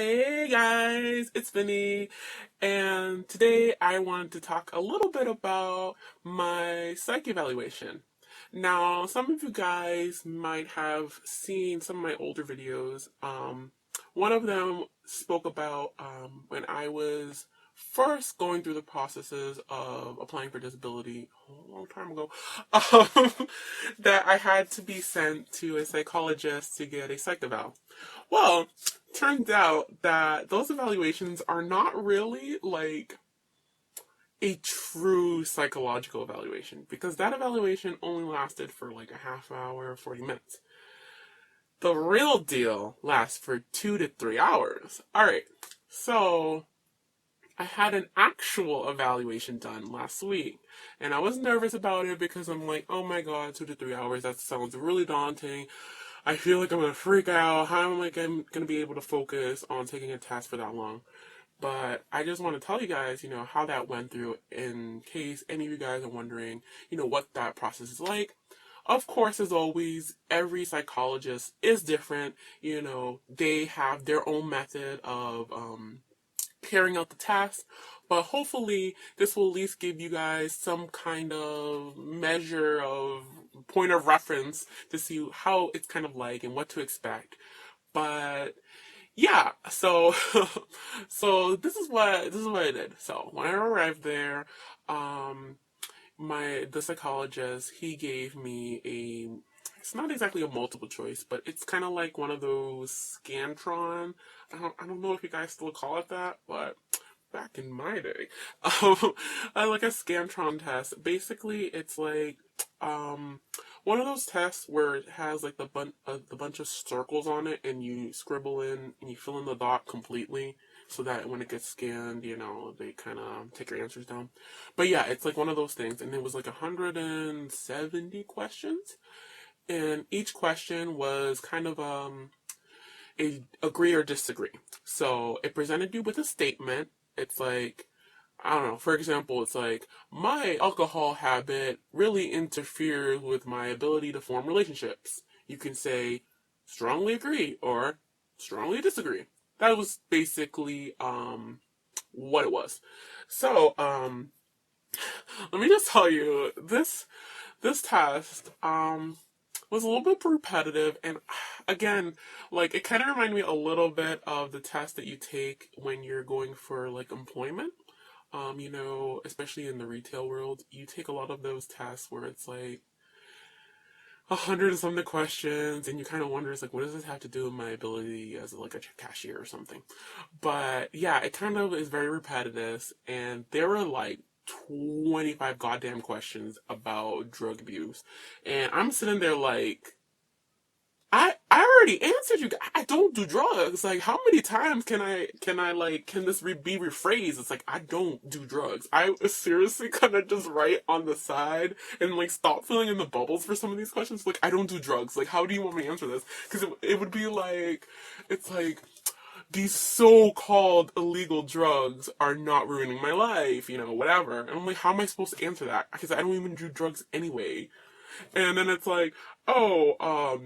Hey guys, it's Vinny, and today I wanted to talk a little bit about my psych evaluation. Now, some of you guys might have seen some of my older videos. One of them spoke about when I was first going through the processes of applying for disability a long time ago, um, that I had to be sent to a psychologist to get a psych eval. Well, turns out that those evaluations are not really like a true psychological evaluation because that evaluation only lasted for like a half hour, 40 minutes. The real deal lasts for 2 to 3 hours. All right, so I had an actual evaluation done last week, and I was nervous about it because I'm like, oh my god, 2 to 3 hours, that sounds really daunting. I feel like I'm gonna freak out. How am I gonna be able to focus on taking a test for that long? But I just want to tell you guys, how that went through in case any of you guys are wondering, what that process is like. Of course, as always, every psychologist is different. They have their own method of carrying out the task, but hopefully this will at least give you guys some kind of measure of point of reference to see how it's kind of like and what to expect. But yeah, so so this is what I did. So when I arrived there, um the psychologist, he gave me it's not exactly a multiple choice, but it's kind of like one of those Scantron. I don't know if you guys still call it that, but back in my day, I like a Scantron test. Basically, it's like um one of those tests where it has like the bunch of circles on it, and you scribble in and you fill in the dot completely, so that when it gets scanned, they kind of take your answers down. But yeah, it's like one of those things, and it was like 170 questions, and each question was kind of a agree or disagree. So it presented you with a statement. It's like, I don't know, for example, it's like, my alcohol habit really interferes with my ability to form relationships. You can say strongly agree or strongly disagree. That was basically what it was. So, let me just tell you, this test was a little bit repetitive, and again, like, it kind of reminded me a little bit of the test that you take when you're going for like employment. Especially in the retail world, you take a lot of those tests where it's like 100 and something questions, and you kind of wonder, it's like, what does this have to do with my ability as like a cashier or something? But yeah, it kind of is very repetitive, and there were like 25 goddamn questions about drug abuse, and I'm sitting there like, I already answered you. I don't do drugs. Like, how many times can this be rephrased? It's like, I don't do drugs. I was seriously gonna just write on the side and like stop filling in the bubbles for some of these questions. Like, I don't do drugs. Like, how do you want me to answer this? Because it would be like, it's like, these so-called illegal drugs are not ruining my life, whatever. And I'm like, how am I supposed to answer that? Because I don't even do drugs anyway. And then it's like, oh,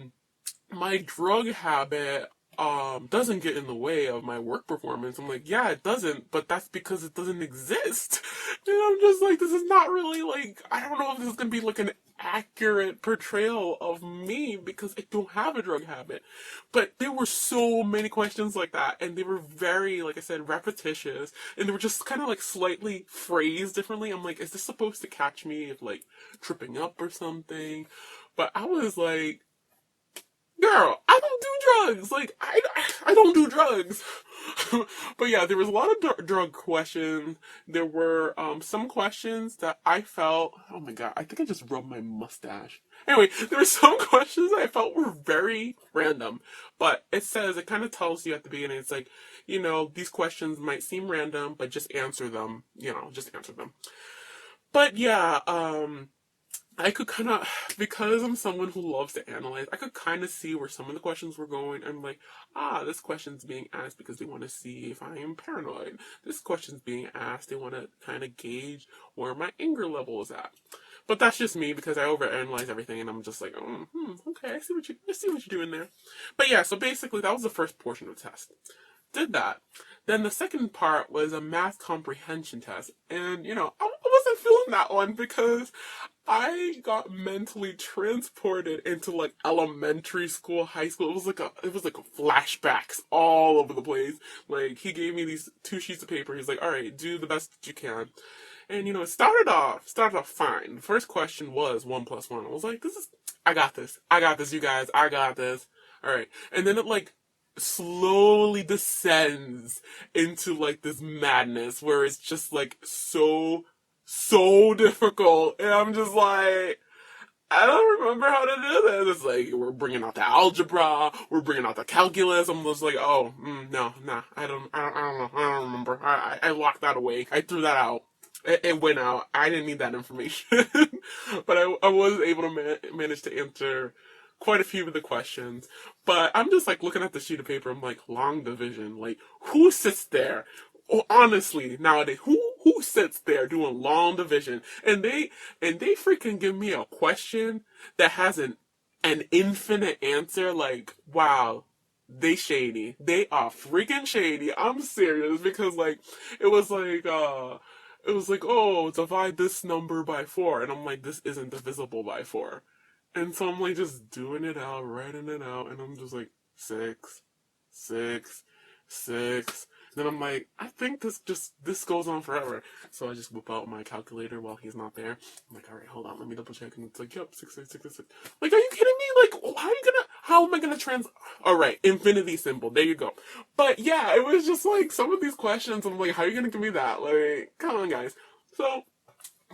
my drug habit doesn't get in the way of my work performance. I'm like, yeah, it doesn't, but that's because it doesn't exist. And I'm just like, this is not really like, I don't know if this is gonna be like an accurate portrayal of me because I don't have a drug habit. But there were so many questions like that, and they were very, like I said, repetitious, and they were just kind of like slightly phrased differently. I'm like, is this supposed to catch me if like tripping up or something? But I was like, girl, I don't do drugs. Like, I don't do drugs. But yeah, there was a lot of drug questions. There were some questions that I felt, oh my god, I think I just rubbed my mustache. Anyway, there were some questions I felt were very random. But it kind of tells you at the beginning, it's like, these questions might seem random, but just answer them. Just answer them. But yeah, I could kind of, because I'm someone who loves to analyze, I could kind of see where some of the questions were going. I'm like, this question's being asked because they want to see if I am paranoid. This question's being asked, they want to kind of gauge where my anger level is at. But that's just me because I overanalyze everything, and I'm just like, okay, I see what you're doing there. But yeah, so basically that was the first portion of the test. did that. Then the second part was a math comprehension test. And, I wasn't feeling that one because I got mentally transported into like elementary school, high school. It was like flashbacks all over the place. Like he gave me these two sheets of paper. He's like, "All right, do the best that you can." And it started off fine. The first question was 1 + 1. I was like, I got this. I got this, you guys. I got this. All right. And then it like slowly descends into like this madness where it's just like so difficult. And I'm just like, I don't remember how to do this. It's like, we're bringing out the algebra, we're bringing out the calculus. I'm just like, oh, no, nah, I don't know. I don't remember. I locked that away. I threw that out. It went out. I didn't need that information. But I was able to manage to answer quite a few of the questions. But I'm just like looking at the sheet of paper. I'm like, long division. Like, who sits there? Oh, honestly, nowadays, who sits there doing long division and they freaking give me a question that has an infinite answer? Like, wow, they shady. They are freaking shady. I'm serious because like it was like oh, divide this number by 4, and I'm like, this isn't divisible by 4. And so I'm like just doing it out, writing it out, and I'm just like 6, 6, 6. Then I'm like, I think this goes on forever. So I just whip out my calculator while he's not there. I'm like, all right, hold on, let me double check. And it's like, yep, 6, 6, 6, 6. Like, are you kidding me? Like, how am I gonna all right, infinity symbol, there you go. But yeah, it was just like some of these questions, I'm like, how are you gonna give me that? Like, come on, guys. So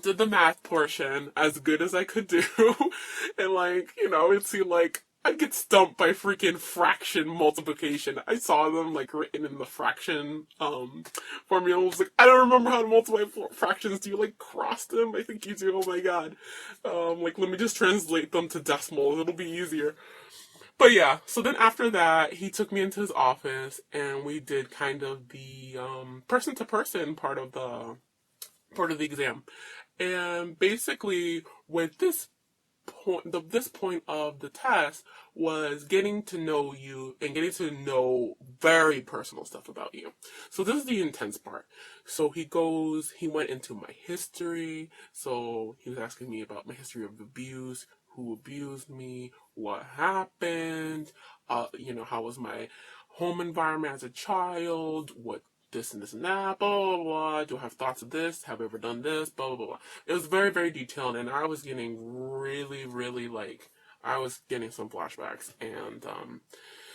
did the math portion as good as I could do, and like, it seemed like I'd get stumped by freaking fraction multiplication. I saw them like written in the fraction formula. I was like, I don't remember how to multiply fractions. Do you like cross them? I think you do. Oh my god. Like, let me just translate them to decimals. It'll be easier. But yeah, so then after that, he took me into his office and we did kind of the person to person part of the exam. And basically, with this point of the test was getting to know you and getting to know very personal stuff about you. So this is the intense part. So he went into my history. So he was asking me about my history of abuse, who abused me, what happened, how was my home environment as a child, what this and this and that, blah, blah, blah. Do I have thoughts of this? Have I ever done this? Blah, blah, blah. It was very, very detailed, and I was getting really, really, I was getting some flashbacks. And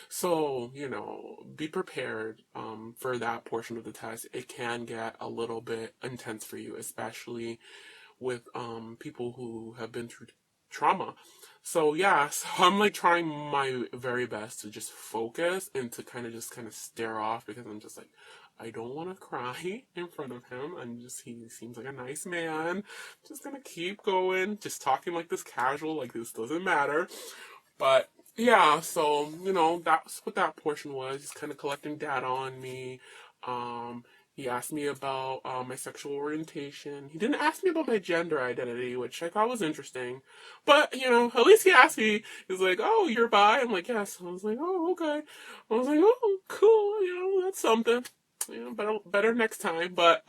so, be prepared for that portion of the test. It can get a little bit intense for you, especially with people who have been through trauma. So yeah, so I'm like trying my very best to just focus and to kind of stare off, because I'm just like, I don't want to cry in front of him. He seems like a nice man. Just gonna keep going, just talking like this casual, like this doesn't matter. But yeah, so, that's what that portion was. Just kind of collecting data on me. He asked me about my sexual orientation. He didn't ask me about my gender identity, which I thought was interesting. But, at least he asked me. He was like, oh, you're bi? I'm like, yes. I was like, oh, okay. I was like, oh, cool, that's something. Better next time. But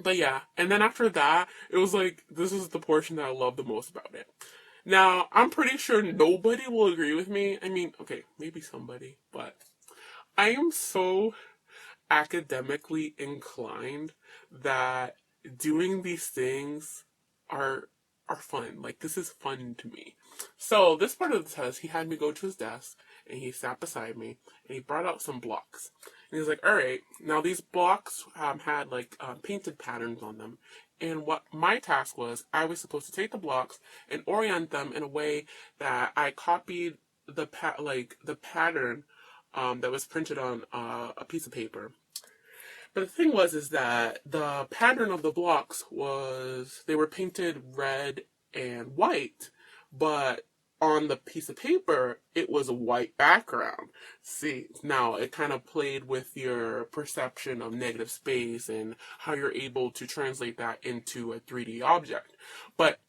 yeah. And then after that, it was like, this is the portion that I love the most about it. Now, I'm pretty sure nobody will agree with me. I mean, okay, maybe somebody, but I am so academically inclined that doing these things are fun. Like, this is fun to me. So this part of the test, he had me go to his desk and he sat beside me and he brought out some blocks. And he's like, all right, now these blocks had like painted patterns on them. And what my task was, I was supposed to take the blocks and orient them in a way that I copied the pattern that was printed on a piece of paper. But the thing is that the pattern of the blocks they were painted red and white, but on the piece of paper, it was a white background. See, now it kind of played with your perception of negative space and how you're able to translate that into a 3D object. But,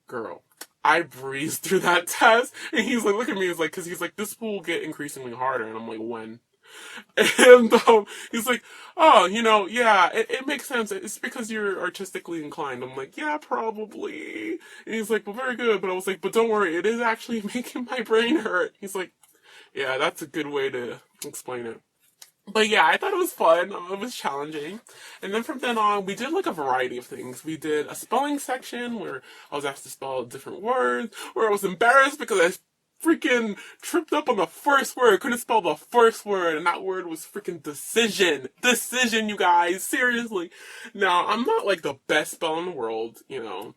girl, I breezed through that test, and he's like, look at me, because he's like, this will get increasingly harder, and I'm like, when? And he's like, oh, yeah, it makes sense. It's because you're artistically inclined. I'm like, yeah, probably. And he's like, well, very good. But I was like, but don't worry, it is actually making my brain hurt. He's like, yeah, that's a good way to explain it. But yeah, I thought it was fun. It was challenging. And then from then on, we did like a variety of things. We did a spelling section where I was asked to spell different words, where I was embarrassed because I freaking tripped up on the first word. Couldn't spell the first word, and that word was freaking decision. Decision, you guys. Seriously. Now, I'm not like the best speller in the world, even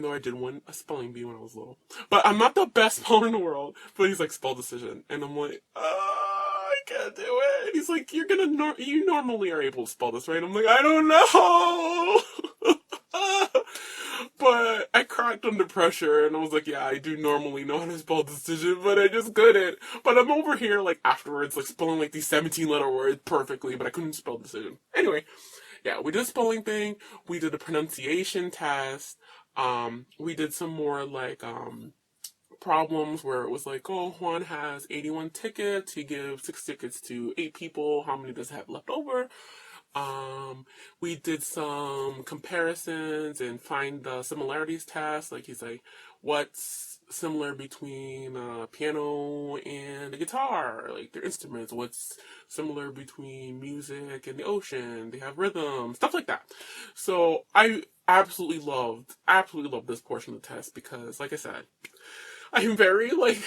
though I did win a spelling bee when I was little. But I'm not the best speller in the world. But he's like, spell decision. And I'm like, I can't do it. And he's like, you normally are able to spell this, right? I'm like, I don't know. But I cracked under pressure and I was like, yeah, I do normally know how to spell decision, but I just couldn't. But I'm over here, like, afterwards, like, spelling, like, these 17-letter words perfectly, but I couldn't spell decision. Anyway, yeah, we did a spelling thing. We did a pronunciation test. We did some more, like, problems where it was like, oh, Juan has 81 tickets. He gives 6 tickets to 8 people. How many does he have left over? We did some comparisons and find the similarities test. Like, he's like, what's similar between a piano and a guitar? Like, their instruments. What's similar between music and the ocean? They have rhythm, stuff like that. So I absolutely loved this portion of the test because, like I said, I'm very, like,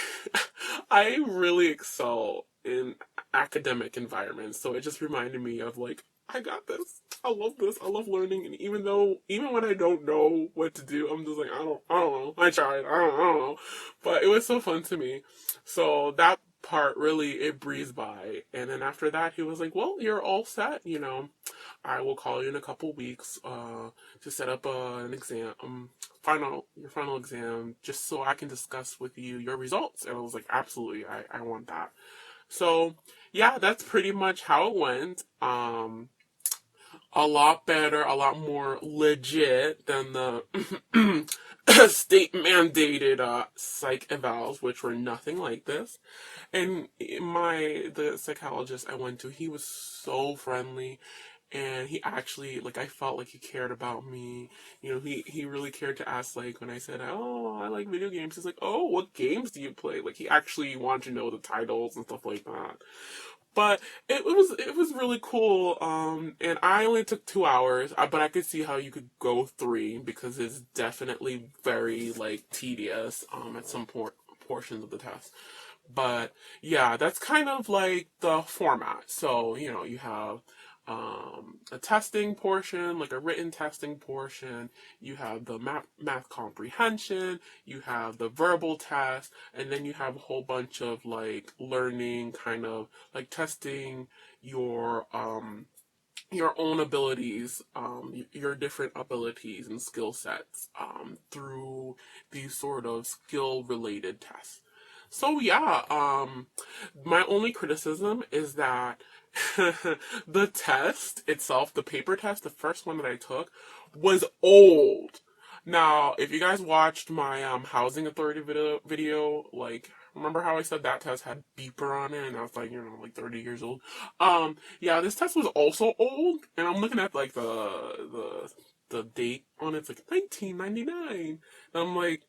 I really excel in academic environments. So it just reminded me of, like, I got this. I love this. I love learning. And even when I don't know what to do, I'm just like, I don't know. I tried. I don't know. But it was so fun to me. So that part really, it breezed by. And then after that, he was like, well, you're all set. I will call you in a couple weeks, to set up an exam, your final exam, just so I can discuss with you your results. And I was like, absolutely, I want that. So yeah, that's pretty much how it went. A lot better, a lot more legit than the state mandated psych evals, which were nothing like this. And the psychologist I went to, he was so friendly. And he actually, like, I felt like he cared about me. He really cared to ask, like, when I said, oh, I like video games. He's like, oh, what games do you play? Like, he actually wanted to know the titles and stuff like that. But it was really cool. And I only took 2 hours, but I could see how you could go 3 because it's definitely very, like, tedious at some portions of the test. But yeah, that's kind of like the format. So you have a testing portion, like a written testing portion. You have the math comprehension. You have the verbal test, and then you have a whole bunch of like learning, kind of like testing your own abilities, your different abilities and skill sets, through these sort of skill related tests. So yeah, my only criticism is that the test itself, the paper test, the first one that I took, was old. Now, if you guys watched my housing authority video, like, remember how I said that test had beeper on it, and I was like, like 30 years old. Yeah, this test was also old, and I'm looking at like the date on it. It's like 1999, and I'm like,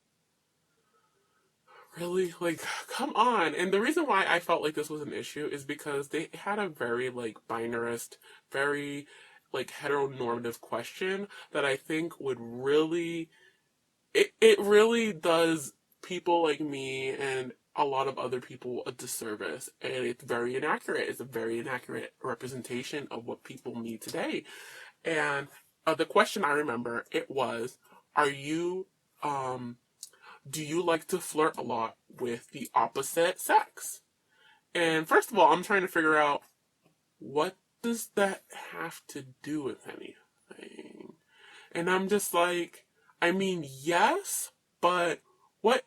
really? Like, come on. And the reason why I felt like this was an issue is because they had a very, like, binarist, very, like, heteronormative question that I think would really, it really does people like me and a lot of other people a disservice. And it's very inaccurate. It's a very inaccurate representation of what people need today. And the question I remember, it was, are you, do you like to flirt a lot with the opposite sex? And first of all, I'm trying to figure out, what does that have to do with anything? And I'm just like, I mean, yes, but what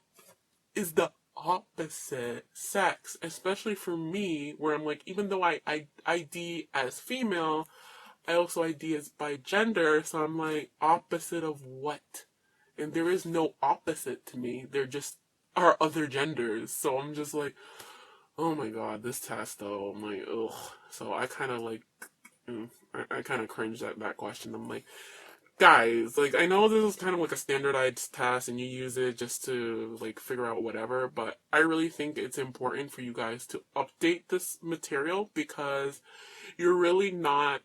is the opposite sex? Especially for me, where I'm like, even though I ID as female, I also ID as by gender, so I'm like, opposite of what? And there is no opposite to me. There just are other genders. So I'm just like, Oh my god, this test though, I'm like, ugh. So I kind of like, I kind of cringed at that question. I'm like, guys, like, I know this is kind of like a standardized test and you use it just to like figure out whatever, but I really think it's important for you guys to update this material because you're really not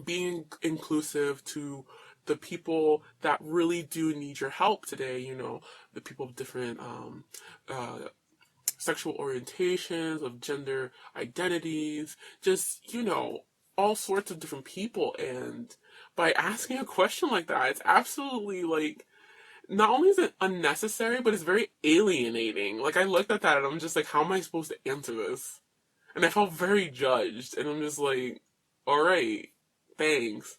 being inclusive to the people that really do need your help today. You know, the people of different uh, sexual orientations, of gender identities, just, you know, all sorts of different people. And by asking a question like that, it's absolutely like, not only is it unnecessary, but it's very alienating. Like, I looked at that and I'm just like, how am I supposed to answer this? And I felt very judged. And I'm just like, all right, thanks.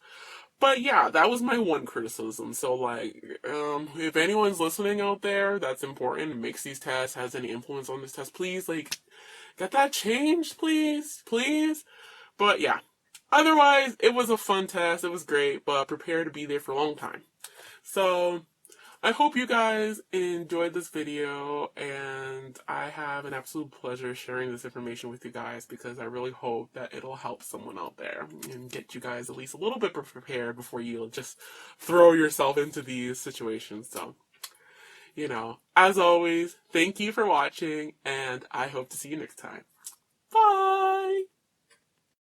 But yeah, that was my one criticism. So like, if anyone's listening out there, that's important, makes these tests, has any influence on this test, please like get that changed, please, please. But yeah, otherwise it was a fun test. It was great, but prepare to be there for a long time. So I hope you guys enjoyed this video, and I have an absolute pleasure sharing this information with you guys because I really hope that it'll help someone out there and get you guys at least a little bit prepared before you just throw yourself into these situations. So, you know, as always, thank you for watching, and I hope to see you next time.